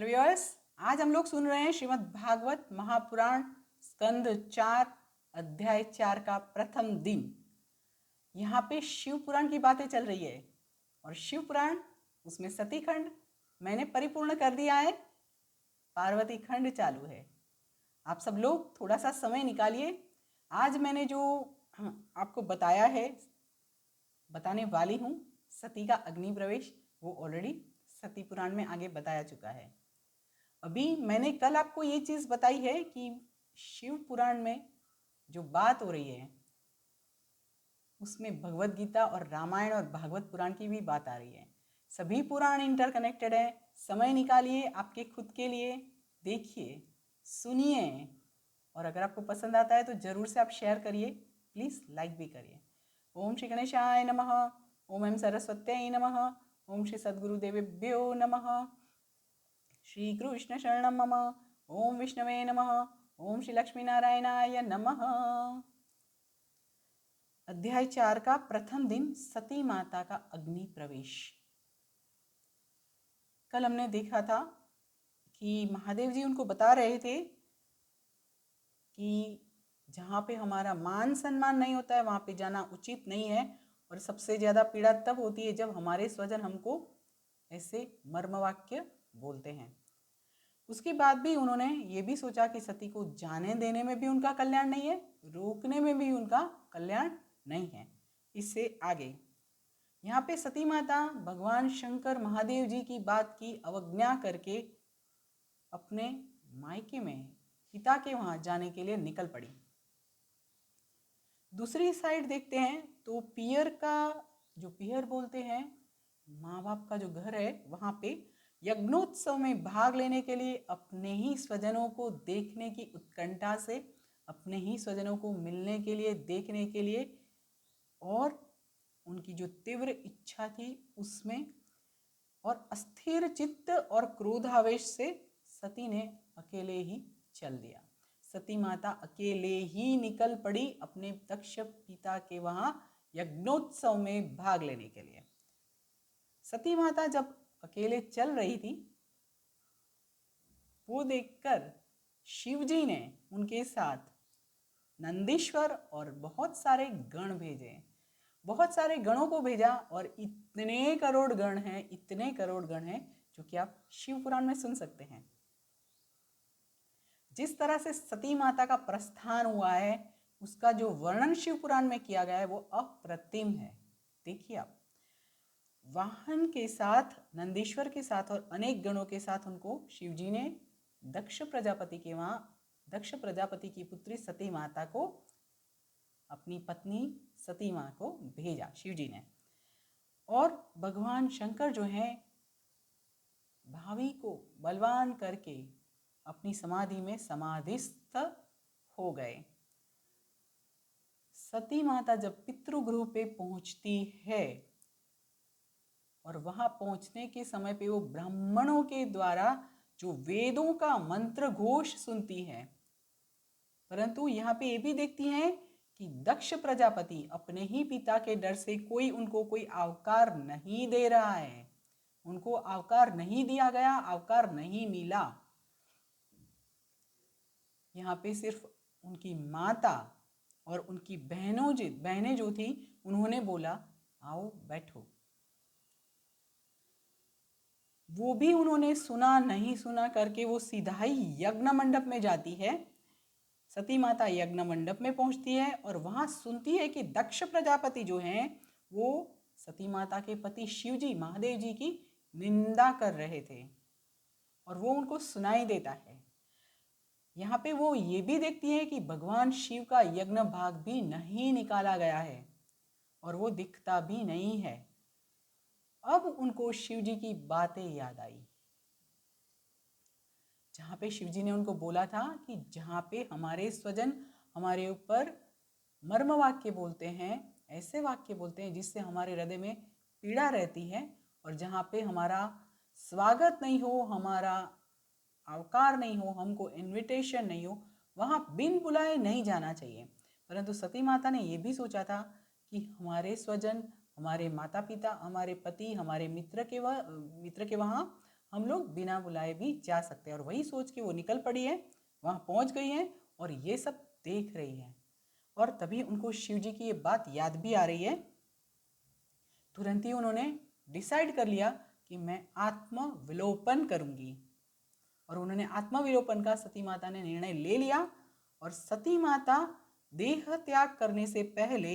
Hello viewers, आज हम लोग सुन रहे हैं श्रीमद् भागवत महापुराण स्कंद 4 अध्याय 4 का प्रथम दिन। यहाँ पे शिव पुराण की बातें चल रही है और शिव पुराण उसमें सती खंड मैंने परिपूर्ण कर दिया है, पार्वती खंड चालू है। आप सब लोग थोड़ा सा समय निकालिए। आज मैंने जो आपको बताया है, बताने वाली हूँ, सती का अग्नि प्रवेश, वो ऑलरेडी सती पुराण में आगे बताया चुका है। अभी मैंने कल आपको ये चीज़ बताई है कि शिव पुराण में जो बात हो रही है उसमें भगवत गीता और रामायण और भागवत पुराण की भी बात आ रही है। सभी पुराण इंटरकनेक्टेड है। समय निकालिए आपके खुद के लिए, देखिए, सुनिए, और अगर आपको पसंद आता है तो ज़रूर से आप शेयर करिए, प्लीज़ लाइक भी करिए। ओम श्री गणेशाय नमः, ओम एम सरस्वत्यै नमः, ओम श्री सद्गुरुदेवेभ्यो नमः, श्री कृष्ण शरणं मम, ओम विष्णवे नमः, ओम श्री लक्ष्मीनारायणाय नमः। अध्याय 4 का प्रथम दिन, सती माता का अग्नि प्रवेश। कल हमने देखा था कि महादेव जी उनको बता रहे थे कि जहाँ पे हमारा मान सम्मान नहीं होता है वहाँ पे जाना उचित नहीं है, और सबसे ज़्यादा पीड़ा तब होती है जब हमारे स्वजन हमको ऐसे मर्मवाक्य बोलते हैं। उसके बाद भी उन्होंने ये भी सोचा कि सती को जाने देने में भी उनका कल्याण नहीं है, रोकने में भी उनका कल्याण नहीं है। इससे आगे यहाँ पे सती माता भगवान शंकर महादेव जी की बात की अवज्ञा करके अपने मायके में पिता के वहाँ जाने के लिए निकल पड़ी। दूसरी साइड देखते हैं तो पियर का, जो पियर बोलते हैं माँ बाप का जो घर है, वहाँ पे यज्ञोत्सव में भाग लेने के लिए, अपने ही स्वजनों को देखने की उत्कंठा से, अपने ही स्वजनों को मिलने के लिए, देखने के लिए, और उनकी जो तीव्र इच्छा थी उसमें, और अस्थिर चित्त और क्रोधावेश से सती ने अकेले ही चल दिया। सती माता अकेले ही निकल पड़ी अपने दक्ष पिता के वहाँ यज्ञोत्सव में भाग लेने के लिए। सती माता जब अकेले चल रही थी, वो देखकर शिवजी ने उनके साथ नंदीश्वर और बहुत सारे गण भेजे, बहुत सारे गणों को भेजा, और इतने करोड़ गण हैं, इतने करोड़ गण हैं जो कि आप शिव पुराण में सुन सकते हैं। जिस तरह से सती माता का प्रस्थान हुआ है उसका जो वर्णन शिव पुराण में किया गया है वो अप्रतिम है। देखिए आप, वाहन के साथ, नंदीश्वर के साथ और अनेक गणों के साथ उनको शिवजी ने दक्ष प्रजापति के वहाँ, दक्ष प्रजापति की पुत्री सती माता को, अपनी पत्नी सती माँ को भेजा शिवजी ने। और भगवान शंकर जो हैं, भावी को बलवान करके अपनी समाधि में समाधिस्थ हो गए। सती माता जब पितृगृह पे पहुंचती है और वहां पहुंचने के समय पे वो ब्राह्मणों के द्वारा जो वेदों का मंत्र घोष सुनती है, परंतु यहाँ पे ये भी देखती हैं कि दक्ष प्रजापति अपने ही पिता के डर से उनको कोई अवकार नहीं दे रहा है, उनको अवकार नहीं दिया गया, अवकार नहीं मिला। यहाँ पे सिर्फ उनकी माता और उनकी बहनें जो थी, उन्होंने बोला आओ बैठो। वो भी उन्होंने सुना नहीं सुना करके वो सीधा ही यज्ञ मंडप में जाती है। सती माता यज्ञ मंडप में पहुंचती है और वहां सुनती है कि दक्ष प्रजापति जो हैं वो सती माता के पति शिवजी, महादेव जी की निंदा कर रहे थे, और वो उनको सुनाई देता है। यहाँ पे वो ये भी देखती है कि भगवान शिव का यज्ञ भाग भी नहीं निकाला गया है और वो दिखता भी नहीं है। अब उनको शिवजी की बातें याद आई, जहाँ पे शिवजी ने उनको बोला था कि जहाँ पे हमारे स्वजन हमारे ऊपर मर्म वाक्य बोलते हैं, ऐसे वाक्य बोलते हैं जिससे हमारे हृदय में पीड़ा रहती है, और जहाँ पे हमारा स्वागत नहीं हो, हमारा अवकार नहीं हो, हमको इनविटेशन नहीं हो, वहाँ बिन बुलाए नहीं जाना चाहिए। परंतु सती माता ने ये भी सोचा था कि हमारे स्वजन, हमारे माता पिता, हमारे पति, हमारे मित्र के वहाँ हम लोग बिना बुलाए भी जा सकते हैं। और वही सोच के वो निकल पड़ी है, वहाँ पहुँच गई हैं और ये सब देख रही हैं। और तभी उनको शिव जी की ये बात याद भी आ रही है। तुरंत ही उन्होंने डिसाइड कर लिया कि मैं आत्मविलोपन करूंगी। और उन्होंने आत्मविलोपन का सती माता ने निर्णय ले लिया। और सती माता देह त्याग करने से पहले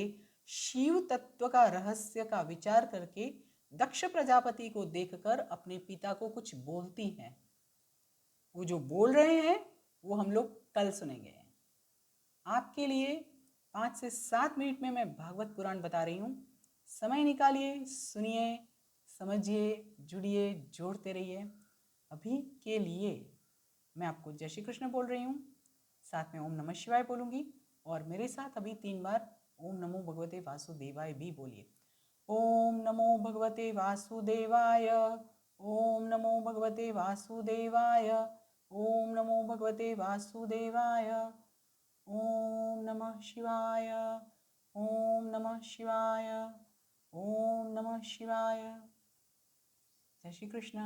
शिव तत्व का रहस्य का विचार करके दक्ष प्रजापति को देखकर अपने पिता को कुछ बोलती हैं। वो जो बोल रहे हैं वो हम लोग कल सुनेंगे। आपके लिए 5 से 7 मिनट में मैं भागवत पुराण बता रही हूँ। समय निकालिए, सुनिए, समझिए, जुड़िए, जोड़ते रहिए। अभी के लिए मैं आपको जय श्री कृष्ण बोल रही हूँ, साथ में ओम नमः शिवाय बोलूँगी। और मेरे साथ अभी 3 बार ओम नमो भगवते वासुदेवाय भी बोलिए। ओम नमो भगवते वासुदेवाय, ओम नमो भगवते वासुदेवाय, ओम नमो भगवते वासुदेवाय, ओम नमः शिवाय, ओम नमः शिवाय, ओम नमः शिवाय। जय श्री कृष्ण।